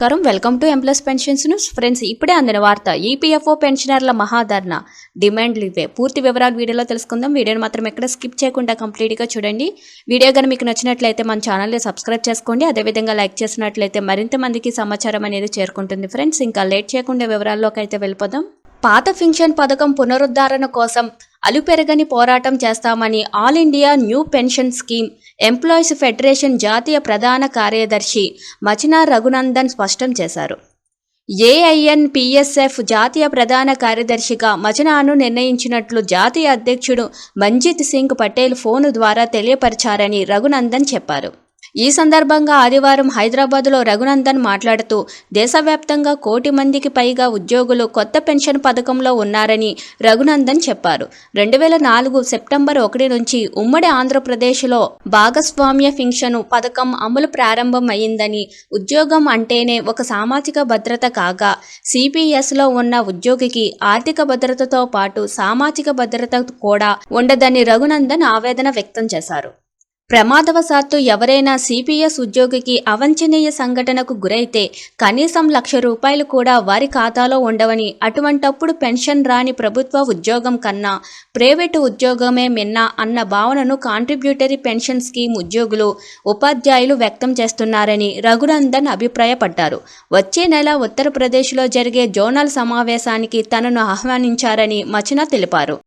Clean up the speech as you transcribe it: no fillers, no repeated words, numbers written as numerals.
Welcome to employees pensions news. Friends, ఇప్పుడే అందిన వార్త. ఈపీఎఫ్ఓ పెన్షనర్ల మహాధర్ణ, డిమాండ్లు ఇవే. పూర్తి వివరాలు వీడియోలో తెలుసుకుందాం. వీడియోని మాత్రం ఎక్కడ స్కిప్ చేయకుండా కంప్లీట్గా చూడండి. వీడియో కనుక మీకు నచ్చినట్లయితే మన ఛానల్ని సబ్స్క్రైబ్ చేసుకోండి. అదేవిధంగా లైక్ చేసినట్లయితే మరింత మందికి సమాచారం అనేది చేరుకుంటుంది. ఫ్రెండ్స్, ఇంకా లేట్ చేయకుండా వివరాల్లోకి అయితే వెళ్ళిపోదాం. పాత పెన్షన్ పథకం పునరుద్ధరణ కోసం అలుపెరగని పోరాటం చేస్తామని all India new pension scheme employees federation జాతీయ ప్రధాన కార్యదర్శి మచినా రఘునందన్ స్పష్టం చేశారు. ఏఐఎన్పిఎస్ఎఫ్ జాతీయ ప్రధాన కార్యదర్శిగా మచినాను నిర్ణయించినట్లు జాతీయ అధ్యక్షుడు మంజిత్ సింగ్ పటేల్ ఫోను ద్వారా తెలియపరిచారని రఘునందన్ చెప్పారు. ఈ సందర్భంగా ఆదివారం హైదరాబాద్లో రఘునందన్ మాట్లాడుతూ, దేశవ్యాప్తంగా 1 కోటి మందికి పైగా ఉద్యోగులు కొత్త పెన్షన్ పథకంలో ఉన్నారని రఘునందన్ చెప్పారు. 2004 సెప్టెంబర్ 1 నుంచి ఉమ్మడి ఆంధ్రప్రదేశ్లో భాగస్వామ్య పెన్షన్ పథకం అమలు ప్రారంభమైందని, ఉద్యోగం అంటేనే ఒక సామాజిక భద్రత కాగా సిపిఎస్లో ఉన్న ఉద్యోగికి ఆర్థిక భద్రతతో పాటు సామాజిక భద్రత కూడా ఉండదని రఘునందన్ ఆవేదన వ్యక్తం చేశారు. ప్రమాదవశాత్తు ఎవరైనా సిపిఎస్ ఉద్యోగికి అవాంఛనీయ సంఘటనకు గురైతే కనీసం ₹1,00,000 కూడా వారి ఖాతాలో ఉండవని, అటువంటప్పుడు పెన్షన్ రాని ప్రభుత్వ ఉద్యోగం కన్నా ప్రైవేటు ఉద్యోగమే మిన్నా అన్న భావనను కాంట్రిబ్యూటరీ పెన్షన్ స్కీమ్ ఉద్యోగులు, ఉపాధ్యాయులు వ్యక్తం చేస్తున్నారని రఘునందన్ అభిప్రాయపడ్డారు. వచ్చే నెల ఉత్తరప్రదేశ్లో జరిగే జోనల్ సమావేశానికి తనను ఆహ్వానించారని మచినా తెలిపారు.